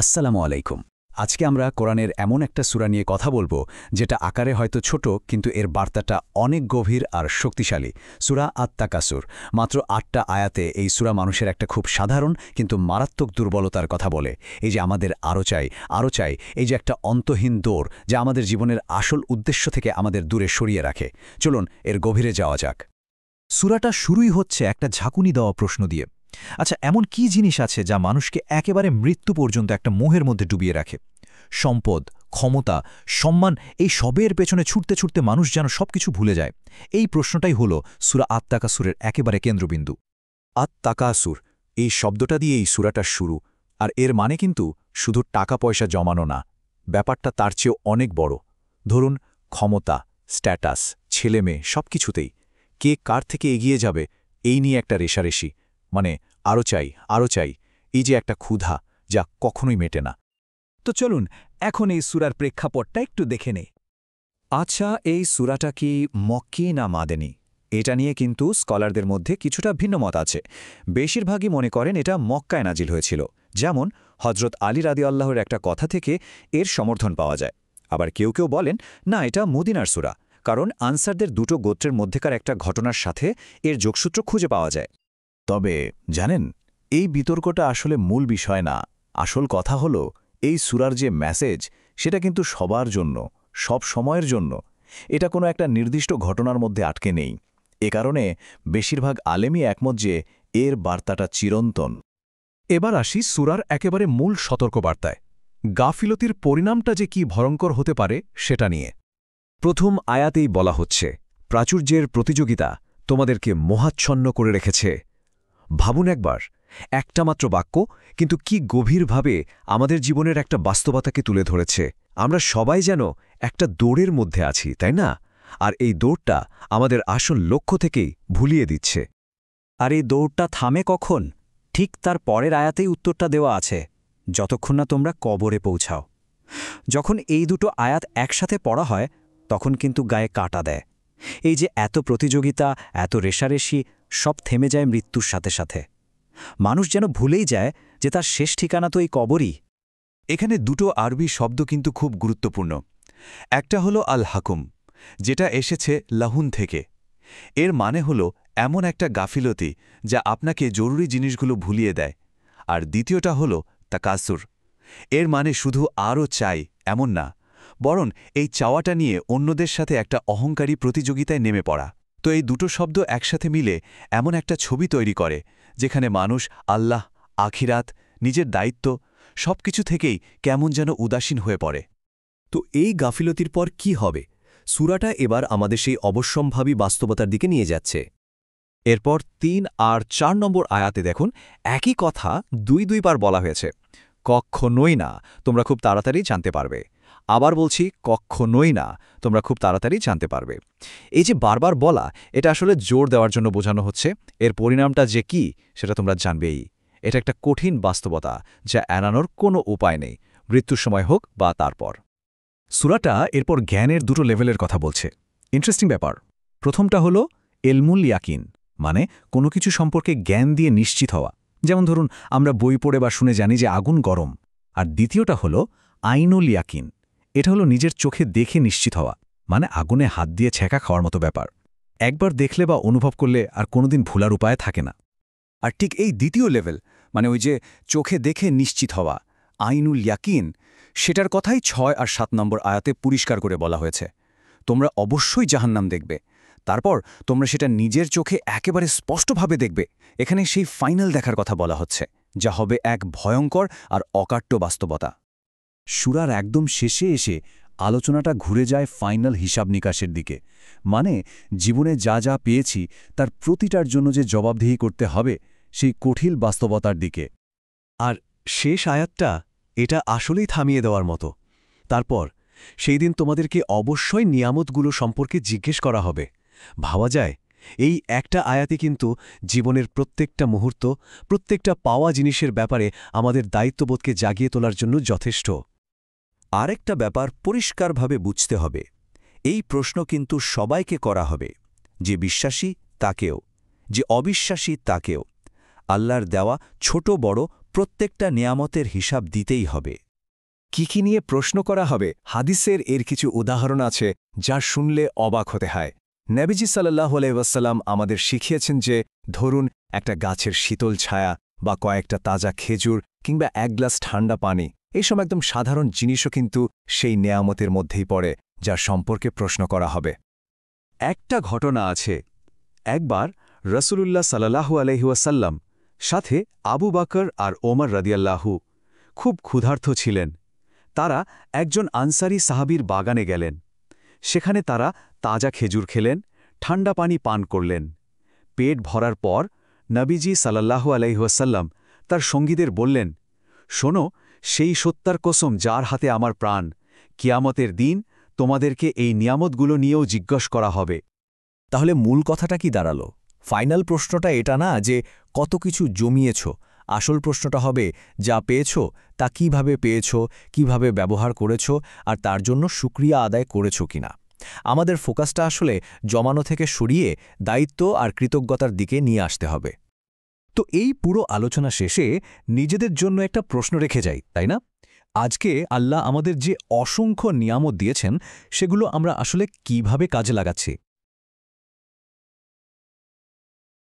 আসসালামু আলাইকুম। আজকে আমরা কোরআনের এমন একটা সূরা নিয়ে কথা বলবো যেটা আকারে হয়তো ছোট কিন্তু এর বার্তাটা অনেক গভীর আর শক্তিশালী। সূরা আত-তাকাসুর। মাত্র ৮টা আয়াতে এই সূরা মানুষের একটা খুব সাধারণ কিন্তু মারাত্মক দুর্বলতার কথা বলে। এই যে আমাদের আরও চাই, এই যে একটা অন্তহীন দৌড় যা আমাদের জীবনের আসল উদ্দেশ্য থেকে আমাদের দূরে সরিয়ে রাখে। চলুন এর গভীরে যাওয়া যাক। সূরাটা শুরুই হচ্ছে একটা ঝাঁকুনি দেওয়া প্রশ্ন দিয়ে। আচ্ছা, এমন কি জিনিস আছে যা মানুষকে একেবারে মৃত্যু পর্যন্ত একটা মোহের মধ্যে ডুবিয়ে রাখে? সম্পদ, ক্ষমতা, সম্মান, এই সবের পেছনে ছুটতে ছুটতে মানুষ যেন সবকিছু ভুলে যায়। এই প্রশ্নটাই হলো সূরা আত-তাকাসুরের একেবারে কেন্দ্রবিন্দু। আত-তাকাসুর, এই শব্দটা দিয়ে এই সূরাটা শুরু। আর এর মানে কিন্তু শুধু টাকা পয়সা জমানো না, ব্যাপারটা তার চেয়েও অনেক বড়। ধরুন ক্ষমতা, স্ট্যাটাস, ছেলেমেয়ে সবকিছুতেই কে কার থেকে এগিয়ে যাবে এই নিয়ে একটা রেষারেষি, মানে আরও চাই, এই যে একটা ক্ষুধা যা কখনোই মেটে না। তো চলুন এখন এই সূরার প্রেক্ষাপটটা একটু দেখে নেই। আচ্ছা, এই সূরাটা কি মক্কি না মাদানী? এটা নিয়ে কিন্তু স্কলারদের মধ্যে কিছুটা ভিন্ন মত আছে। বেশিরভাগই মনে করেন এটা মক্কায় নাজিল হয়েছিল, যেমন হজরত আলী রাদিয়াল্লাহুর একটা কথা থেকে এর সমর্থন পাওয়া যায়। আবার কেউ কেউ বলেন না, এটা মদিনার সূরা, কারণ আনসারদের দুটো গোত্রের মধ্যেকার একটা ঘটনার সাথে এর যোগসূত্র খুঁজে পাওয়া যায়। তবে জানেন, এই বিতর্কটা আসলে মূল বিষয় না। আসল কথা হলো এই সূরার যে মেসেজ, সেটা কিন্তু সবার জন্য, সব সময়ের জন্য। এটা কোনো একটা নির্দিষ্ট ঘটনার মধ্যে আটকে নেই। এ কারণে বেশিরভাগ আলেমই একমত যে এর বার্তাটা চিরন্তন। এবার আসি সূরার একেবারে মূল সতর্কবার্তায়। গাফিলতির পরিণামটা যে কি ভয়ঙ্কর হতে পারে সেটা নিয়ে। প্রথম আয়াতেই বলা হচ্ছে, প্রাচুর্যের প্রতিযোগিতা তোমাদেরকে মোহাচ্ছন্ন করে রেখেছে। ভাবুন একবার, একটা মাত্র বাক্য, কিন্তু কি গভীরভাবে আমাদের জীবনের একটা বাস্তবতাকে তুলে ধরেছে। আমরা সবাই যেন একটা দৌড়ের মধ্যে আছি, তাই না? আর এই দৌড়টা আমাদের আসল লক্ষ্য থেকেই ভুলিয়ে দিচ্ছে। আর এই দৌড়টা থামে কখন? ঠিক তার পরের আয়াতেই উত্তরটা দেওয়া আছে, যতক্ষণ না তোমরা কবরে পৌঁছাও। যখন এই দুটো আয়াত একসাথে পড়া হয় তখন কিন্তু গায়ে কাঁটা দেয়। এই যে এত প্রতিযোগিতা, এত রেষারেষি, সব থেমে যায় মৃত্যুর সাথে সাথে। মানুষ যেন ভুলেই যায় যে তার শেষ ঠিকানা তো এই কবরই। এখানে দুটো আরবি শব্দ কিন্তু খুব গুরুত্বপূর্ণ। একটা হলো আল হাকুম, যেটা এসেছে লাহুন থেকে। এর মানে হলো এমন একটা গাফিলতি যা আপনাকে জরুরি জিনিসগুলো ভুলিয়ে দেয়। আর দ্বিতীয়টা হলো তাকাসুর। এর মানে শুধু আরও চাই এমন না, বরং এই চাওয়াটা নিয়ে অন্যদের সাথে একটা অহংকারী প্রতিযোগিতায় নেমে পড়া। তো এই দুটো শব্দ একসাথে মিলে এমন একটা ছবি তৈরি করে যেখানে মানুষ আল্লাহ, আখিরাত, নিজের দায়িত্ব সবকিছু থেকেই কেমন যেন উদাসীন হয়ে পড়ে। তো এই গাফিলতির পর কি হবে? সূরাটা এবার আমাদের সেই অবশ্যম্ভাবী বাস্তবতার দিকে নিয়ে যাচ্ছে। এরপর ৩ আর ৪ নম্বর আয়াতে দেখুন, একই কথা দুইবার বলা হয়েছে। কক্ষনোই না, তোমরা খুব তাড়াতাড়ি জানতে পারবে। আবার বলছি, কক্ষনোই না, তোমরা খুব তাড়াতাড়ি জানতে পারবে। এই যে বারবার বলা, এটা আসলে জোর দেওয়ার জন্য বোঝানো হচ্ছে এর পরিণামটা যে কি সেটা তোমরা জানবেই। এটা একটা কঠিন বাস্তবতা যা এড়ানোর কোনো উপায় নেই, মৃত্যুর সময় হোক বা তারপর। সূরাটা এরপর জ্ঞানের দুটো লেভেলের কথা বলছে। ইন্টারেস্টিং ব্যাপার। প্রথমটা হলো এলমুল ইয়াকিন, মানে কোনো কিছু সম্পর্কে জ্ঞান দিয়ে নিশ্চিত হওয়া। যেমন ধরুন, আমরা বই পড়ে বা শুনে জানি যে আগুন গরম। আর দ্বিতীয়টা হলো আইনুল ইয়াকিন। এটা হলো নিজের চোখে দেখে নিশ্চিত হওয়া, মানে আগুনে হাত দিয়ে ছেঁকা খাওয়ার মতো ব্যাপার। একবার দেখলে বা অনুভব করলে আর কোনোদিন ভুলার উপায় থাকে না। আর ঠিক এই দ্বিতীয় লেভেল, মানে ওই যে চোখে দেখে নিশ্চিত হওয়া, আইনুল ইয়াকিন, সেটার কথাই ৬ আর ৭ নম্বর আয়াতে পরিষ্কার করে বলা হয়েছে। তোমরা অবশ্যই জাহান্নাম দেখবে, তারপর তোমরা সেটা নিজের চোখে একেবারে স্পষ্টভাবে দেখবে। এখানে সেই ফাইনাল দেখার কথা বলা হচ্ছে, যা হবে এক ভয়ঙ্কর আর অকাট্য বাস্তবতা। সূরার একদম শেষে এসে আলোচনাটা ঘুরে যায় ফাইনাল হিসাব নিকাশের দিকে, মানে জীবনে যা যা পেয়েছি তার প্রতিটার জন্য যে জবাবদিহি করতে হবে, সেই কঠিন বাস্তবতার দিকে। আর শেষ আয়াতটা এটা আসলেই থামিয়ে দেওয়ার মতো। তারপর সেই দিন তোমাদেরকে অবশ্যই নিয়ামতগুলো সম্পর্কে জিজ্ঞেস করা হবে। ভাবা যায়, এই একটা আয়াতে কিন্তু জীবনের প্রত্যেকটা মুহূর্ত, প্রত্যেকটা পাওয়া জিনিসের ব্যাপারে আমাদের দায়িত্ববোধকে জাগিয়ে তোলার জন্য যথেষ্ট। আরেকটা ব্যাপার পরিষ্কারভাবে বুঝতে হবে, এই প্রশ্ন কিন্তু সবাইকে করা হবে, যে বিশ্বাসী তাকেও, যে অবিশ্বাসী তাকেও। আল্লাহর দেওয়া ছোট বড় প্রত্যেকটা নিয়ামতের হিসাব দিতেই হবে। কি নিয়ে প্রশ্ন করা হবে? হাদিসের এর কিছু উদাহরণ আছে যা শুনলে অবাক হতে হয়। নবীজি সাল্লাল্লাহু আলাইহি ওয়াসাল্লাম আমাদের শিখিয়েছেন যে ধরুন একটা গাছের শীতল ছায়া বা কয়েকটা তাজা খেজুর কিংবা এক গ্লাস ঠান্ডা পানি, এইসব একদম সাধারণ জিনিসও কিন্তু সেই নেয়ামতের মধ্যেই পড়ে যার সম্পর্কে প্রশ্ন করা হবে। একটা ঘটনা আছে। একবার রসুলুল্লাহ সাল্লাল্লাহু আলাইহি ওয়াসাল্লাম সাথে আবু বকর আর ওমর রাদিয়াল্লাহু খুব ক্ষুধার্ত ছিলেন। তারা একজন আনসারী সাহাবীর বাগানে গেলেন। সেখানে তারা তাজা খেজুর খেলেন, ঠান্ডা পানি পান করলেন। পেট ভরার পর নবীজি সাল্লাল্লাহু আলাইহি ওয়াসাল্লাম তার সঙ্গীদের বললেন, শোনো, সেই সত্যার কসম যার হাতে আমার প্রাণ, কিয়ামতের দিন তোমাদেরকে এই নিয়ামতগুলো নিয়েও জিজ্ঞাস করা হবে। তাহলে মূল কথাটা কি দাঁড়ালো? ফাইনাল প্রশ্নটা এটা না যে কত কিছু জমিয়েছ, আসল প্রশ্নটা হবে যা পেয়েছ তা কিভাবে পেয়েছ, কিভাবে ব্যবহার করেছ, আর তার জন্য শুকরিয়া আদায় করেছ কিনা। আমাদের ফোকাসটা আসলে জমানো থেকে সরিয়ে দায়িত্ব আর কৃতজ্ঞতার দিকে নিয়ে আসতে হবে। তো এই পুরো আলোচনা শেষে নিজেদের জন্য একটা প্রশ্ন রেখে যাই, তাই না? আজকে আল্লাহ আমাদের যে অসংখ্য নিয়ামত দিয়েছেন সেগুলো আমরা আসলে কিভাবে কাজে লাগাচ্ছি?